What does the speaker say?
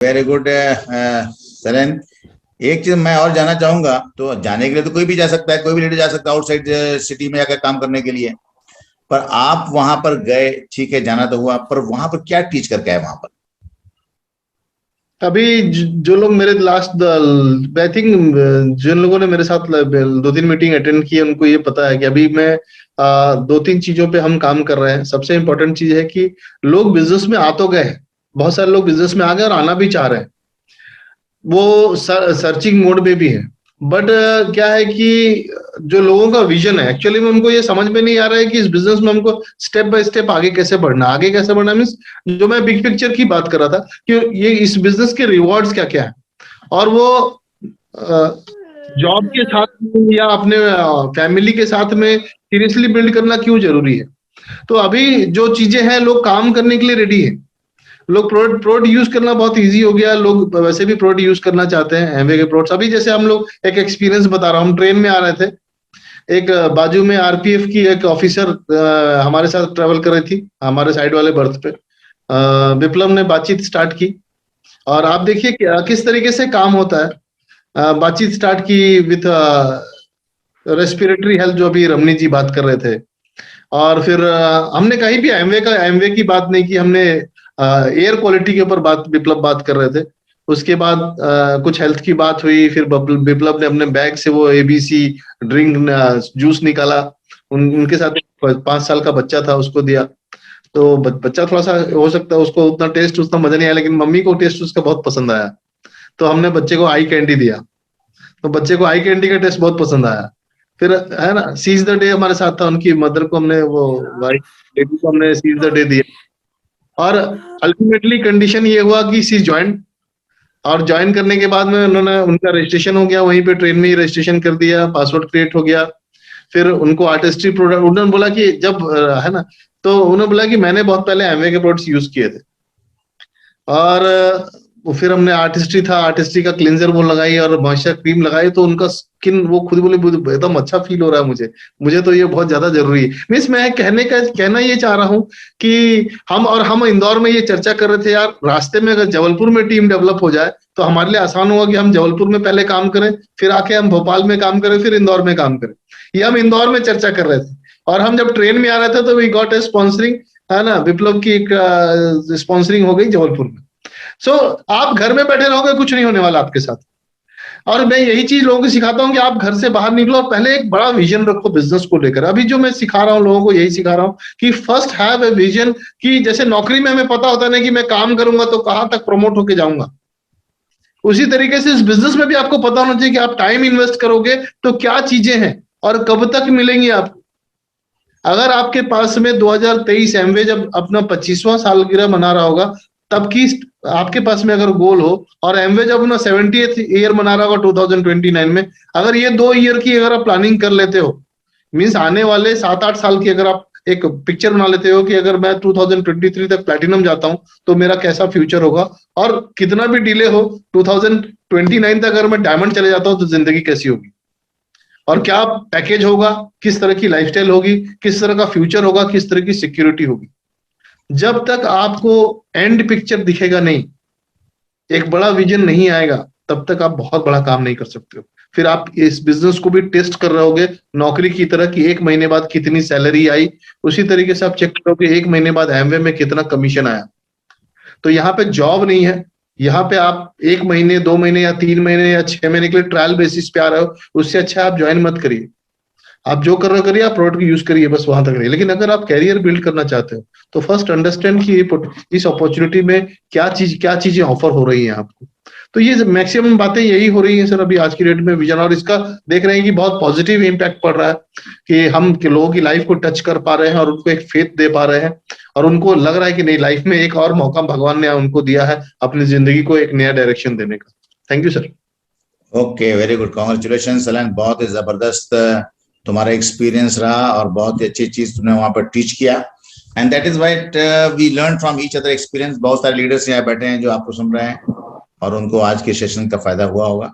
Very good सरेन। एक चीज मैं और जानना चाहूंगा, तो जाने के लिए तो कोई भी जा सकता है, कोई भी लीडर जा सकता है आउटसाइड सिटी में जाकर काम करने के लिए। पर आप वहां पर गए, ठीक है, जाना तो हुआ, पर वहां पर क्या टीच करके आए वहां पर? अभी जो लोग मेरे लास्ट आई थिंक जिन लोगों ने मेरे साथ 2-3 मीटिंग अटेंड की है उनको ये पता है कि अभी मैं 2-3 चीजों पे हम काम कर रहे हैं। सबसे इंपॉर्टेंट चीज है कि लोग बिजनेस में आ तो गए हैं, बहुत सारे लोग बिजनेस में आ गए और आना भी चाह रहे हैं, वो सर्चिंग मोड में भी है। बट क्या है कि जो लोगों का विजन है एक्चुअली में उनको ये समझ में नहीं आ रहा है कि इस बिजनेस में हमको स्टेप बाय स्टेप आगे कैसे बढ़ना, आगे कैसे बढ़ना मीन्स जो मैं बिग पिक्चर की बात कर रहा था कि ये इस बिजनेस के रिवॉर्ड्स क्या क्या है, और वो जॉब के साथ में या अपने फैमिली के साथ में सीरियसली बिल्ड करना क्यों जरूरी है। तो अभी जो चीजें हैं लोग काम करने के लिए रेडी है। लोग प्रोडक्ट यूज करना बहुत इजी हो गया, लोग वैसे भी प्रोडक्ट यूज करना चाहते हैं एमवे के प्रोडक्ट्स। अभी जैसे हम लोग एक एक्सपीरियंस बता रहा हूँ, हम ट्रेन में आ रहे थे, एक बाजू में आरपीएफ की एक ऑफिसर हमारे साथ ट्रेवल कर रही थी हमारे साइड वाले बर्थ पे। विप्लव ने बातचीत स्टार्ट की और आप देखिए किस तरीके से काम होता है। बातचीत स्टार्ट की विथ रेस्पिरेटरी हेल्थ, जो अभी रमनी जी बात कर रहे थे। और फिर हमने कहीं भी एमवे की बात नहीं की, हमने एयर क्वालिटी के ऊपर विप्लव बात कर रहे थे। उसके बाद कुछ हेल्थ की बात हुई, फिर विप्लव ने अपने बैग से वो एबीसी ड्रिंक जूस निकाला, उनके साथ 5 साल का बच्चा था, उसको दिया। तो बच्चा थोड़ा सा हो सकता है उसको उतना टेस्ट उतना मजा नहीं आया, लेकिन मम्मी को टेस्ट उसका बहुत पसंद आया, तो हमने बच्चे को आई कैंडी दिया। तो बच्चे को आई कैंडी का टेस्ट बहुत पसंद आया। फिर है ना, सीज द डे हमारे साथ था, उनकी मदर को हमने वो वाइफ बेटी को हमने सीज द डे दिया। और अल्टीमेटली कंडीशन ये हुआ कि सी ज्वाइन, और ज्वाइन करने के बाद में उन्होंने उनका रजिस्ट्रेशन हो गया, वहीं पे ट्रेन में ही रजिस्ट्रेशन कर दिया, पासवर्ड क्रिएट हो गया। फिर उनको आर्टिस्ट्री प्रोडक्ट, उन्होंने बोला कि जब है ना, तो उन्होंने बोला कि मैंने बहुत पहले एमवे के प्रोडक्ट्स यूज किए थे। और फिर हमने आर्टिस्ट्री था, आर्टिस्ट्री का क्लिंजर वो लगाई और मॉइस्चर क्रीम लगाई, तो उनका स्किन वो खुद बोले एकदम अच्छा फील हो रहा है मुझे तो ये बहुत ज्यादा जरूरी है। मीन्स मैं कहना ये चाह रहा हूँ कि हम इंदौर में ये चर्चा कर रहे थे यार, रास्ते में अगर जबलपुर में टीम डेवलप हो जाए तो हमारे लिए आसान होगा कि हम जबलपुर में पहले काम करें, फिर आके हम भोपाल में काम करें, फिर इंदौर में काम करें। ये हम इंदौर में चर्चा कर रहे थे, और हम जब ट्रेन में आ रहे थे तो वी गॉट ए स्पॉन्सरिंग, है ना, विप्लव की एक स्पॉन्सरिंग हो गई जबलपुर में। सो आप घर में बैठे रहोगे, कुछ नहीं होने वाला आपके साथ। और मैं यही चीज लोगों को सिखाता हूँ कि आप घर से बाहर निकलो और पहले एक बड़ा विजन रखो बिजनेस को लेकर। अभी जो मैं सिखा रहा हूँ लोगों को, यही सिखा रहा हूँ कि फर्स्ट हैव ए विजन, कि जैसे नौकरी में हमें पता होता है ना कि मैं काम करूंगा तो कहां तक प्रमोट होके जाऊंगा, उसी तरीके से इस बिजनेस में भी आपको पता होना चाहिए कि आप टाइम इन्वेस्ट करोगे तो क्या चीजें हैं और कब तक मिलेंगी आपको। अगर आपके पास में 2023 एमवे जब अपना 25वां सालगिरह मना रहा होगा, तब की आपके पास में अगर गोल हो, और एमवे जब अपना 70th ईयर मना रहा होगा 2029 में, अगर ये 2 ईयर की अगर आप प्लानिंग कर लेते हो, मीन्स आने वाले 7-8 साल की अगर आप एक पिक्चर बना लेते हो कि अगर मैं 2023 तक प्लैटिनम जाता हूं तो मेरा कैसा फ्यूचर होगा, और कितना भी डिले हो 2029 तक अगर मैं डायमंड चले जाता हूं तो जिंदगी कैसी होगी, और क्या पैकेज होगा, किस तरह की लाइफस्टाइल होगी, किस तरह का फ्यूचर होगा, किस तरह की सिक्योरिटी होगी। जब तक आपको एंड पिक्चर दिखेगा नहीं, एक बड़ा विजन नहीं आएगा, तब तक आप बहुत बड़ा काम नहीं कर सकते हो। फिर आप इस बिजनेस को भी टेस्ट कर रहे होगे नौकरी की तरह कि 1 महीने बाद कितनी सैलरी आई, उसी तरीके से आप चेक करोगे 1 महीने बाद एमवे में कितना कमीशन आया। तो यहाँ पे जॉब नहीं है, यहाँ पे आप 1 महीने 2 महीने या 3 महीने या 6 महीने के लिए ट्रायल बेसिस पे आ रहे हो, उससे अच्छा आप ज्वाइन मत करिए। आप जो कर रहे हो करिए, आप प्रोडक्ट यूज करिए, बस वहां तक रहिए। लेकिन अगर आप कैरियर बिल्ड करना चाहते हो तो फर्स्ट अंडरस्टैंड कि इस अपॉर्चुनिटी में क्या चीजें ऑफर हो रही हैं आपको। तो ये मैक्सिमम बातें यही हो रही हैं सर अभी आज की डेट में विजन, और इसका देख रहे हैं कि बहुत पॉजिटिव इम्पैक्ट पड़ रहा है कि हम लोगों की लाइफ को टच कर पा रहे हैं और उनको एक फेथ दे पा रहे हैं, और उनको लग रहा है कि नहीं, लाइफ में एक और मौका भगवान ने उनको दिया है अपनी जिंदगी को एक नया डायरेक्शन देने का। Thank you sir. Okay, very good, congratulation sullen, बहुत ही जबरदस्त तुम्हारा एक्सपीरियंस रहा और बहुत ही अच्छी चीज तुमने वहां पर टीच किया। And that is what we learn from each other experience. बहुत सारे लीडर्स यहाँ बैठे हैं जो आपको सुन रहे हैं और उनको आज के सेशन का फायदा हुआ होगा।